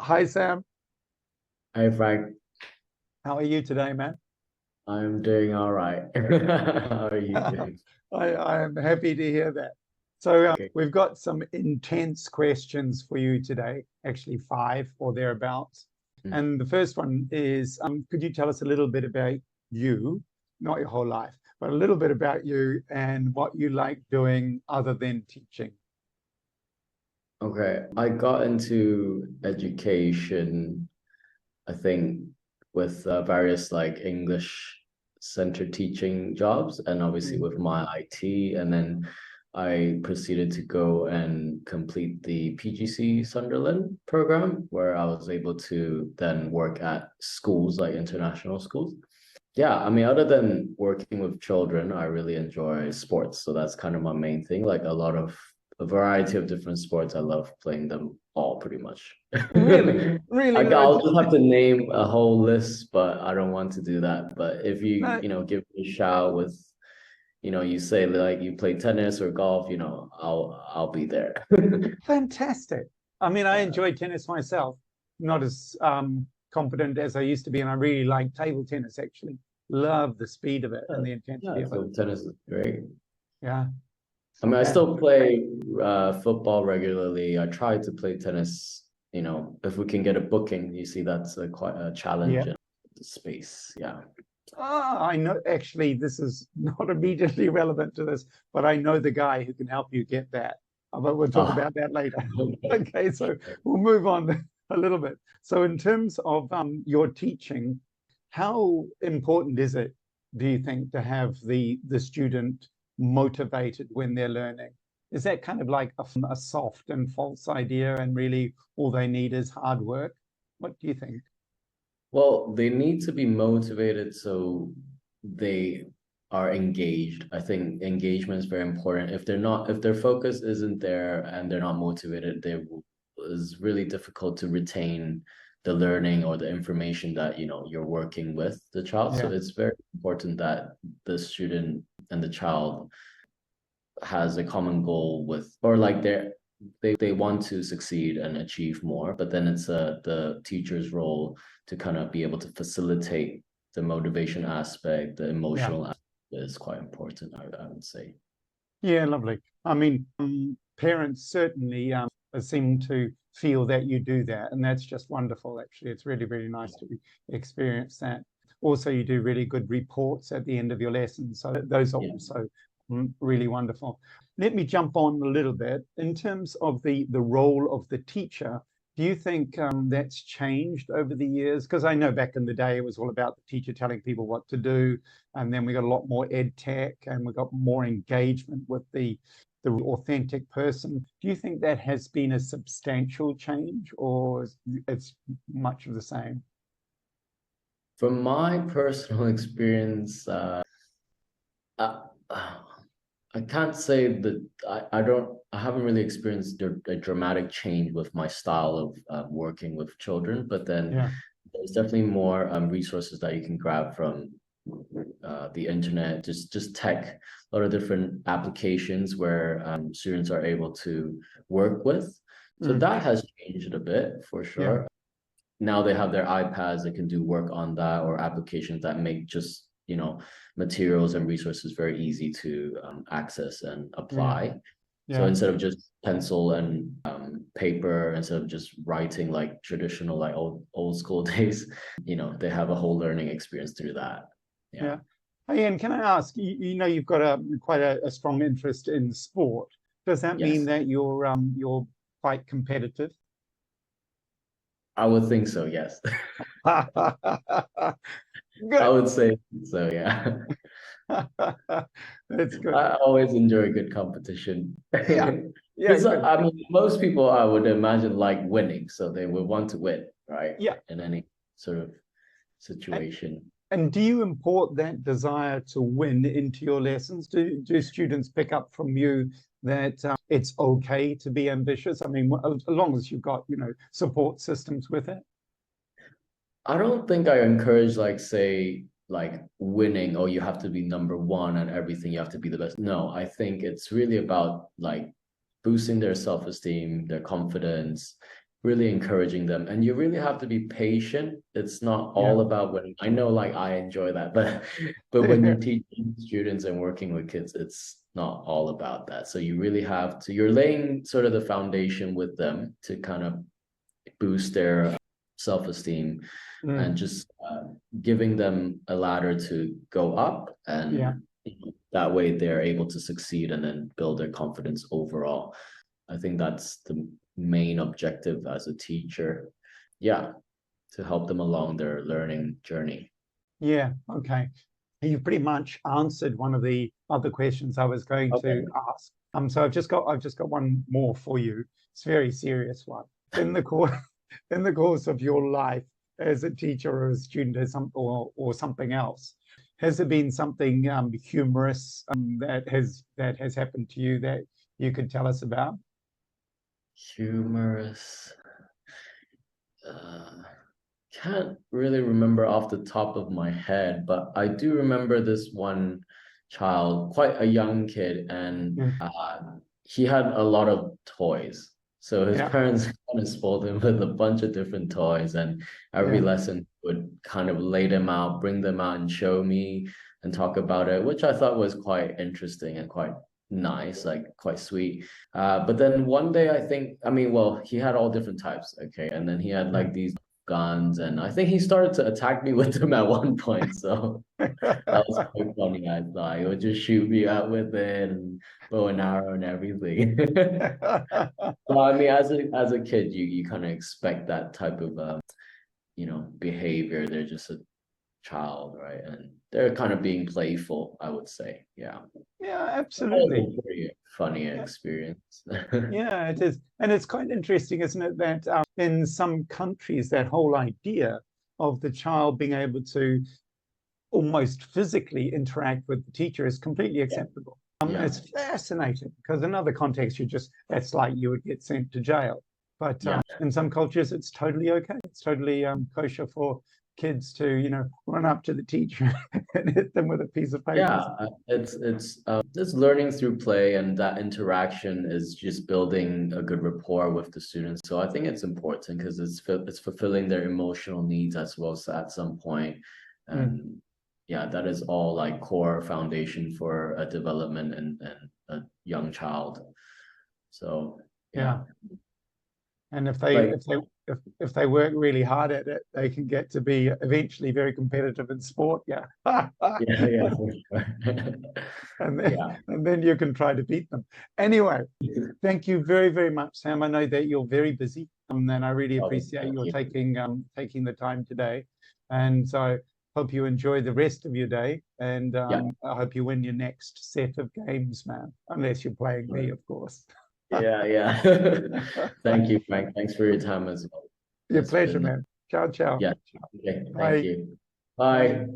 Hi, Sam. Hi Frank, How are you today, man? I'm doing all right. How are you I doing? am happy to hear that. So, Okay. we've got some intense questions for you today, actually, five or thereabouts. Mm. And the first one is could you tell us a little bit about you, not your whole life, but a little bit about you and what you like doing other than teaching? Okay, I got into education, I think, with various like English center teaching jobs, and obviously Mm. with my IT, and then I proceeded to go and complete the PGC Sunderland program, where I was able to then work at schools like international schools. Yeah, I mean, other than working with children, I really enjoy sports. So that's kind of my main thing. Like a variety of different sports. I love playing them all pretty much. Really, really I'll large. just have to name a whole list, but I don't want to do that. But if you, No, give me a shout with, you say like you play tennis or golf, I'll be there. fantastic. I mean, I Yeah. enjoy tennis myself, not as competent as I used to be, and I really like table tennis, actually. Love the speed of it and the intensity Yeah, of it. so tennis is great. Yeah, it's I mean, not I bad. still play football regularly. I try to play tennis, if we can get a booking, you see that's quite a challenge Yeah. in the space. Yeah. Ah, I know, actually, this is not immediately relevant to this, but I know the guy who can help you get that. But we'll talk Oh, about that later. okay. Okay, so we'll move on a little bit. So, in terms of your teaching, how important is it, do you think, to have the student motivated when they're learning? Is that kind of like a soft and false idea, and really all they need is hard work? What do you think? Well, they need to be motivated so they are engaged. I think engagement is very important. If their focus isn't there and they're not motivated, it's really difficult to retain the learning or the information that, you're working with the child. So Yeah, it's very important that the student and the child has a common goal with, or like they want to succeed and achieve more, but then it's the teacher's role to kind of be able to facilitate the motivation aspect, the yeah. emotional aspect is quite important, I would say. Yeah, lovely. I mean, parents certainly seem to feel that you do that, and that's just wonderful, actually. It's really, really nice to experience that. Also, you do really good reports at the end of your lessons, so those are Yeah. also really wonderful. Let me jump on a little bit. In terms of the role of the teacher, do you think that's changed over the years? Because I know back in the day it was all about the teacher telling people what to do, and then we got a lot more ed tech, and we got more engagement with the authentic person. Do you think that has been a substantial change, or it's much of the same? From my personal experience, I, I can't say that I haven't really experienced a dramatic change with my style of working with children, but then Yeah, there's definitely more resources that you can grab from the internet, just tech, a lot of different applications where students are able to work with. So mm, that has changed a bit for yeah, sure. Now they have their iPads that can do work on that, or applications that make just, materials and resources very easy to access and yeah, apply. So yeah. instead of just pencil and paper, instead of just writing like traditional, like old school days, they have a whole learning experience through that. Yeah. Yeah. Hey, Ian, can I ask, you know you've got quite a strong interest in sport. Does that mean Yes, that you're quite competitive? I would think so. Yes, I Good. would say so. Yeah, That's good. I always enjoy good competition. Yeah. Yeah, Because good. I mean, most people I would imagine like winning, so they would want to win, right? Yeah. In any sort of And, situation. and do you import that desire to win into your lessons? Do students pick up from you that it's okay to be ambitious? I mean, as long as you've got, support systems with it. I don't think I encourage like say like winning or you have to be number one and everything, you have to be the best. No, I think it's really about like boosting their self-esteem, their confidence, really encouraging them. And you really have to be patient. It's not Yeah. all about when I know like I enjoy that, but when you're teaching students and working with kids, it's not all about that. So you really have to, you're laying sort of the foundation with them to kind of boost their self-esteem and just giving them a ladder to go up, and Yeah. that way they're able to succeed and then build their confidence overall. I think that's the main objective as a teacher. Yeah, to help them along their learning journey. Yeah. Okay. You've pretty much answered one of the other questions I was going Okay. to ask. So I've just got one more for you. It's a very serious one. In the course in the course of your life as a teacher or a student or something else, has there been something humorous that has happened to you that you could tell us about? Humorous. Can't really remember off the top of my head, but I do remember this one child, quite a young kid, and Yeah. he had a lot of toys. So his Yeah. parents kind of spoiled him with a bunch of different toys, and every Yeah. lesson would kind of lay them out, bring them out, and show me and talk about it, which I thought was quite interesting and quite nice, like quite sweet. But then one day, I think, I mean, well, he had all different types, okay, and then he had Yeah. like these guns, and I think he started to attack me with them at one point. So that was quite funny. I thought he would just shoot me out with it and bow and arrow and everything. Well, I mean, as a kid, you kind of expect that type of behavior. They're just a child, right? And they're kind of being playful, I would say. Yeah. Yeah, That was absolutely. a pretty funny Yeah. experience. Yeah, it is. And it's quite interesting, isn't it, that in some countries, that whole idea of the child being able to almost physically interact with the teacher is completely acceptable. Yeah. It's fascinating because in other contexts, that's like you would get sent to jail. But Yeah. in some cultures, it's totally okay. It's totally kosher for kids to, run up to the teacher and hit them with a piece of paper. Yeah, it's learning through play, and that interaction is just building a good rapport with the students. So I think it's important because it's fulfilling their emotional needs as well as at some point. And yeah, that is all like core foundation for a development and a young child. So yeah. And if they work really hard at it, they can get to be eventually very competitive in sport. Yeah. Yeah, for sure. And then you can try to beat them. Anyway, thank you very, very much, Sam. I know that you're very busy, and I really appreciate your taking the time today. And so I hope you enjoy the rest of your day, and I hope you win your next set of games, man. Unless you're playing me, of course. Yeah. Thank you, Frank. Thanks for your time as well. Your pleasure, man. Ciao, ciao. Yeah. Okay. Bye. Thank you. Bye.